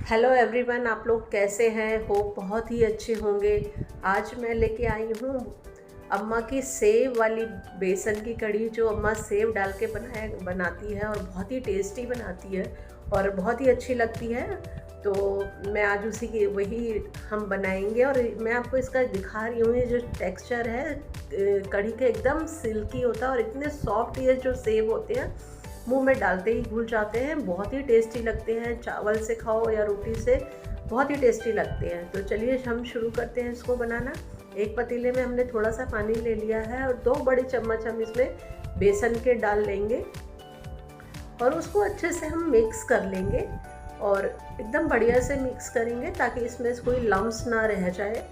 Hello everyone, आप लोग कैसे हैं? होप बहुत ही अच्छे होंगे। आज मैं लेके आई हूँ अम्मा की सेव वाली बेसन की कढ़ी, जो अम्मा सेव डाल के बनाती है और बहुत ही टेस्टी बनाती है और बहुत ही अच्छी लगती है। तो मैं आज उसी की वही हम बनाएंगे और मैं आपको इसका दिखा रही हूँ। ये जो टेक्सचर है कढ़ी के, एकदम सिल्की होता है और इतने सॉफ्ट ये जो सेव होते हैं, मुंह में डालते ही घुल जाते हैं। बहुत ही टेस्टी लगते हैं, चावल से खाओ या रोटी से, बहुत ही टेस्टी लगते हैं। तो चलिए हम शुरू करते हैं इसको बनाना। एक पतीले में हमने थोड़ा सा पानी ले लिया है और 2 बड़े चम्मच हम इसमें बेसन के डाल लेंगे और उसको अच्छे से हम मिक्स कर लेंगे और एकदम बढ़िया से मिक्स करेंगे ताकि इसमें कोई लम्स ना रह जाए।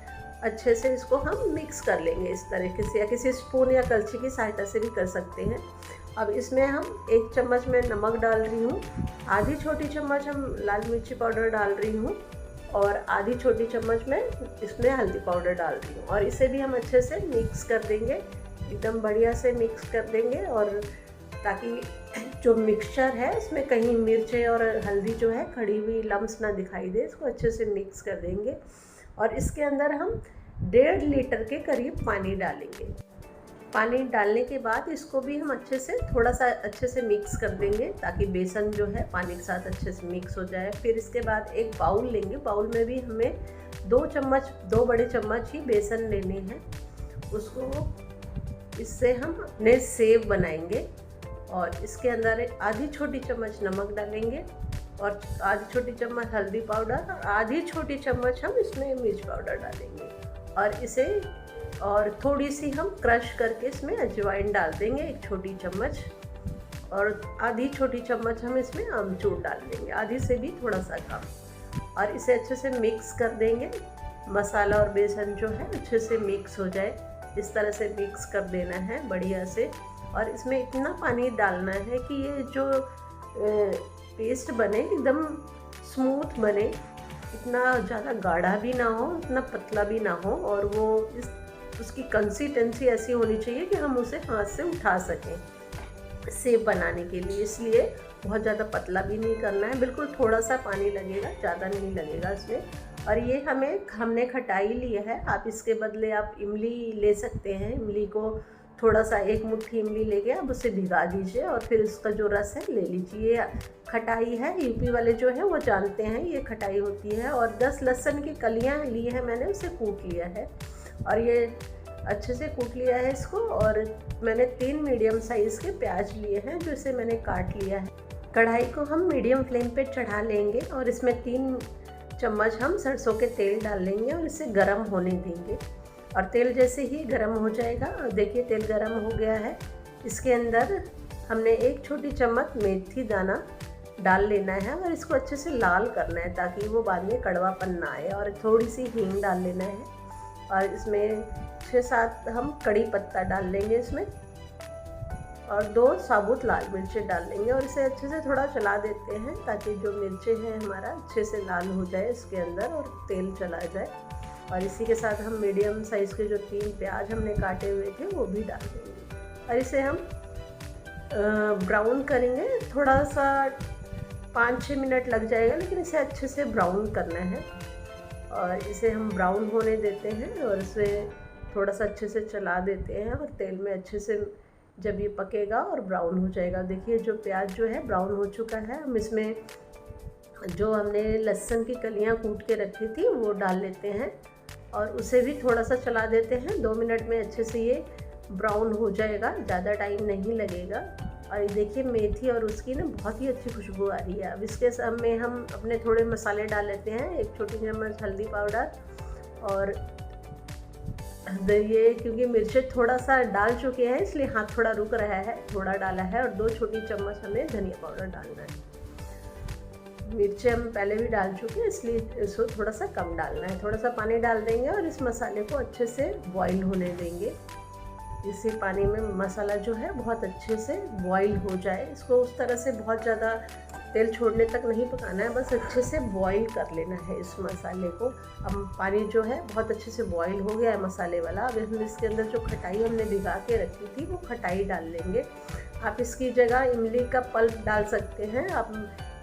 अच्छे से इसको हम मिक्स कर लेंगे इस तरीके से, या किसी स्पून या कलछी की सहायता से भी कर सकते हैं। अब इसमें हम 1 चम्मच में नमक डाल रही हूँ, आधी छोटी चम्मच हम लाल मिर्ची पाउडर डाल रही हूँ और आधी छोटी चम्मच में इसमें हल्दी पाउडर डाल रही हूँ और इसे भी हम अच्छे से मिक्स कर देंगे, एकदम बढ़िया से मिक्स कर देंगे। और ताकि जो मिक्सचर है उसमें कहीं मिर्चें और हल्दी जो है खड़ी हुई लम्स ना दिखाई दे, इसको अच्छे से मिक्स कर देंगे। और इसके अंदर हम 1.5 लीटर के करीब पानी डालेंगे। पानी डालने के बाद इसको भी हम अच्छे से थोड़ा सा अच्छे से मिक्स कर देंगे ताकि बेसन जो है पानी के साथ अच्छे से मिक्स हो जाए। फिर इसके बाद एक बाउल लेंगे, बाउल में भी हमें 2 बड़े चम्मच ही बेसन लेने हैं। उसको इससे हम अपने सेव बनाएंगे और इसके अंदर आधी छोटी चम्मच नमक डालेंगे और आधी छोटी चम्मच हल्दी पाउडर और आधी छोटी चम्मच हम इसमें मिर्च पाउडर डालेंगे और इसे और थोड़ी सी हम क्रश करके इसमें अजवाइन डाल देंगे 1 छोटी चम्मच और आधी छोटी चम्मच हम इसमें अमचूर डाल देंगे, आधी से भी थोड़ा सा कम। और इसे अच्छे से मिक्स कर देंगे। मसाला और बेसन जो है अच्छे से मिक्स हो जाए, इस तरह से मिक्स कर देना है बढ़िया से। और इसमें इतना पानी डालना है कि ये जो पेस्ट बने एकदम स्मूथ बने, इतना ज़्यादा गाढ़ा भी ना हो, इतना पतला भी ना हो, और वो उसकी कंसिस्टेंसी ऐसी होनी चाहिए कि हम उसे हाथ से उठा सकें सेव बनाने के लिए। इसलिए बहुत ज़्यादा पतला भी नहीं करना है, बिल्कुल थोड़ा सा पानी लगेगा, ज़्यादा नहीं लगेगा इसमें। और ये हमने खटाई ली है, आप इसके बदले आप इमली ले सकते हैं। इमली को थोड़ा सा 1 मुट्ठी इमली लेके आप उसे भिगा दीजिए और फिर इसका जो रस है ले लीजिए। खटाई है, यूपी वाले जो है वो जानते हैं ये खटाई होती है। और 10 लहसुन की कलियाँ ली है मैंने, उसे कूट लिया है और ये अच्छे से कूट लिया है इसको। और मैंने 3 मीडियम साइज़ के प्याज लिए हैं जो इसे मैंने काट लिया है। कढ़ाई को हम मीडियम फ्लेम पे चढ़ा लेंगे और इसमें 3 चम्मच हम सरसों के तेल डाल लेंगे और इसे गर्म होने देंगे। और तेल जैसे ही गर्म हो जाएगा, और देखिए तेल गर्म हो गया है, इसके अंदर हमने 1 छोटी चम्मच मेथी दाना डाल लेना है और इसको अच्छे से लाल करना है ताकि वो बाद में कड़वापन ना आए। और थोड़ी सी हींग डाल लेना है और इसमें 6-7 हम कड़ी पत्ता डाल लेंगे इसमें और 2 साबुत लाल मिर्चें डाल लेंगे और इसे अच्छे से थोड़ा चला देते हैं ताकि जो मिर्चें हैं हमारा अच्छे से लाल हो जाए इसके अंदर और तेल चला जाए। और इसी के साथ हम मीडियम साइज़ के जो 3 प्याज हमने काटे हुए थे वो भी डाल देंगे और इसे हम ब्राउन करेंगे। थोड़ा सा 5-6 मिनट लग जाएगा, लेकिन इसे अच्छे से ब्राउन करना है और इसे हम ब्राउन होने देते हैं और इसे थोड़ा सा अच्छे से चला देते हैं और तेल में अच्छे से जब ये पकेगा और ब्राउन हो जाएगा। देखिए जो प्याज जो है ब्राउन हो चुका है। हम इसमें जो हमने लहसुन की कलियां कूट के रखी थी वो डाल लेते हैं और उसे भी थोड़ा सा चला देते हैं। 2 मिनट में अच्छे से ये ब्राउन हो जाएगा, ज़्यादा टाइम नहीं लगेगा। और ये देखिए मेथी और उसकी ना बहुत ही अच्छी खुशबू आ रही है। अब इसके में हम अपने थोड़े मसाले डाल लेते हैं। 1 छोटी चम्मच हल्दी पाउडर और ये क्योंकि मिर्चें थोड़ा सा डाल चुके हैं इसलिए हाथ थोड़ा रुक रहा है, थोड़ा डाला है। और 2 छोटी चम्मच हमें धनिया पाउडर डालना है। मिर्चें हम पहले भी डाल चुके हैं इसलिए इसको थोड़ा सा कम डालना है। थोड़ा सा पानी डाल देंगे और इस मसाले को अच्छे से बॉईल होने देंगे। इसी पानी में मसाला जो है बहुत अच्छे से बॉईल हो जाए। इसको उस तरह से बहुत ज़्यादा तेल छोड़ने तक नहीं पकाना है, बस अच्छे से बॉईल कर लेना है इस मसाले को। अब पानी जो है बहुत अच्छे से बॉईल हो गया है मसाले वाला। अब हम इसके अंदर जो खटाई हमने भिगा के रखी थी वो खटाई डाल लेंगे। आप इसकी जगह इमली का पल्प डाल सकते हैं। आप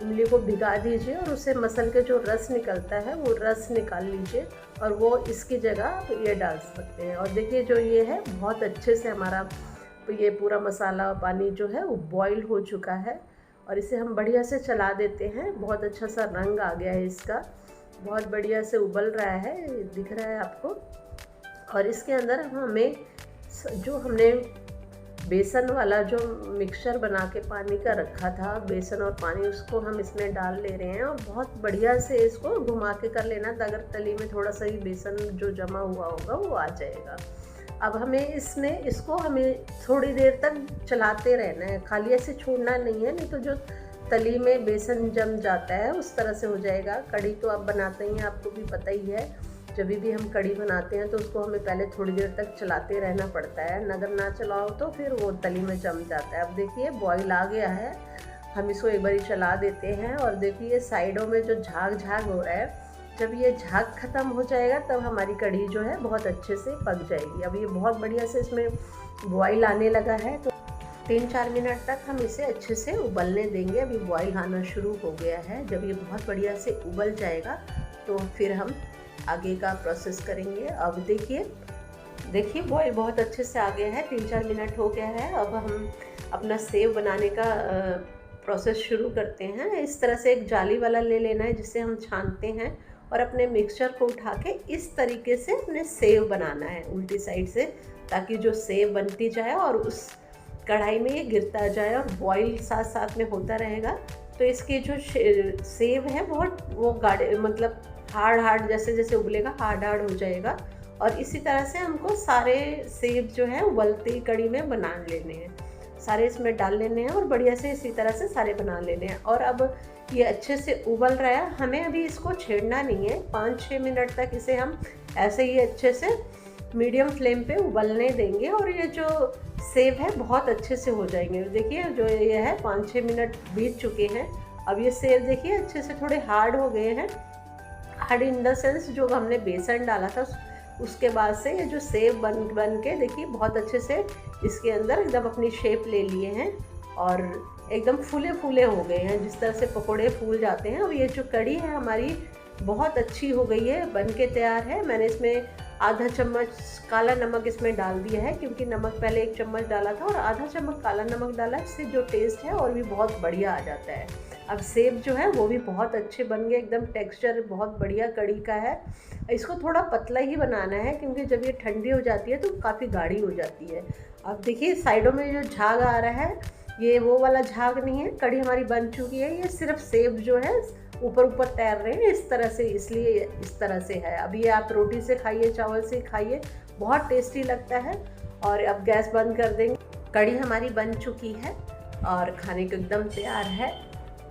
इमली को भिगा दीजिए और उसे मसल के जो रस निकलता है वो रस निकाल लीजिए और वो इसकी जगह आप ये डाल सकते हैं। और देखिए जो ये है बहुत अच्छे से हमारा ये पूरा मसाला पानी जो है वो बॉईल हो चुका है और इसे हम बढ़िया से चला देते हैं। बहुत अच्छा सा रंग आ गया है इसका, बहुत बढ़िया से उबल रहा है, दिख रहा है आपको। और इसके अंदर हमें जो हमने बेसन वाला जो मिक्सचर बना के पानी का रखा था, बेसन और पानी, उसको हम इसमें डाल ले रहे हैं और बहुत बढ़िया से इसको घुमा के कर लेना, अगर तली में थोड़ा सा ही बेसन जो जमा हुआ होगा वो आ जाएगा। अब हमें इसको हमें थोड़ी देर तक चलाते रहना है, खाली ऐसे छोड़ना नहीं है, नहीं तो जो तली में बेसन जम जाता है उस तरह से हो जाएगा। कढ़ी तो आप बनाते ही हैं, आपको भी पता ही है, जब भी हम कढ़ी बनाते हैं तो उसको हमें पहले थोड़ी देर तक चलाते रहना पड़ता है, अगर ना चलाओ तो फिर वो तली में जम जाता है। अब देखिए बॉईल आ गया है, हम इसको एक बारी चला देते हैं और देखिए साइडों में जो झाग झाग हो रहा है, जब ये झाग ख़त्म हो जाएगा तब हमारी कढ़ी जो है बहुत अच्छे से पक जाएगी। अब ये बहुत बढ़िया से इसमें बॉईल आने लगा है, तो 3-4 मिनट तक हम इसे अच्छे से उबलने देंगे। अभी बॉईल आना शुरू हो गया है। जब ये बहुत बढ़िया से उबल जाएगा तो फिर हम आगे का प्रोसेस करेंगे। अब देखिए बॉईल बहुत अच्छे से आ गया है, 3-4 मिनट हो गया है। अब हम अपना सेव बनाने का प्रोसेस शुरू करते हैं। इस तरह से एक जाली वाला ले लेना है जिससे हम छानते हैं और अपने मिक्सचर को उठा के इस तरीके से अपने सेव बनाना है उल्टी साइड से, ताकि जो सेव बनती जाए और उस कढ़ाई में ये गिरता जाए और बॉईल साथ साथ में होता रहेगा। तो इसके जो सेव है बहुत वो गाढ़े, मतलब हार्ड जैसे जैसे उबलेगा हार्ड हो जाएगा। और इसी तरह से हमको सारे सेव जो है उबलती कढ़ी में बना लेने हैं, सारे इसमें डाल लेने हैं और बढ़िया से इसी तरह से सारे बना लेने हैं। और अब ये अच्छे से उबल रहा है, हमें अभी इसको छेड़ना नहीं है, 5-6 मिनट तक इसे हम ऐसे ही अच्छे से मीडियम फ्लेम पे उबलने देंगे और ये जो सेव है बहुत अच्छे से हो जाएंगे। देखिए जो ये है 5-6 मिनट बीत चुके हैं। अब ये सेव देखिए अच्छे से थोड़े हार्ड हो गए हैं, हार्ड इन द सेंस जो हमने बेसन डाला था उसके बाद से ये जो सेव बन के देखिए बहुत अच्छे से इसके अंदर एकदम अपनी शेप ले लिए हैं और एकदम फूले हो गए हैं, जिस तरह से पकोड़े फूल जाते हैं। अब ये जो कढ़ी है हमारी बहुत अच्छी हो गई है, बन के तैयार है। मैंने इसमें आधा चम्मच काला नमक इसमें डाल दिया है, क्योंकि नमक पहले 1 चम्मच डाला था और आधा चम्मच काला नमक डाला, इससे जो टेस्ट है और भी बहुत बढ़िया आ जाता है। अब सेब जो है वो भी बहुत अच्छे बन गए, एकदम टेक्सचर बहुत बढ़िया कढ़ी का है। इसको थोड़ा पतला ही बनाना है क्योंकि जब ये ठंडी हो जाती है तो काफ़ी गाढ़ी हो जाती है। अब देखिए साइडों में जो झाग आ रहा है ये वो वाला झाग नहीं है, कढ़ी हमारी बन चुकी है, ये सिर्फ सेब जो है ऊपर तैर रहे हैं इस तरह से, इसलिए इस तरह से है। अब ये आप रोटी से खाइए, चावल से खाइए, बहुत टेस्टी लगता है। और अब गैस बंद कर देंगे। कढ़ी हमारी बन चुकी है और खाने को एकदम तैयार है।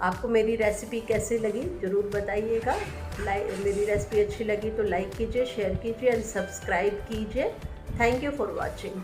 आपको मेरी रेसिपी कैसी लगी ज़रूर बताइएगा। मेरी रेसिपी अच्छी लगी तो लाइक कीजिए, शेयर कीजिए एंड सब्सक्राइब कीजिए। Thank you for watching.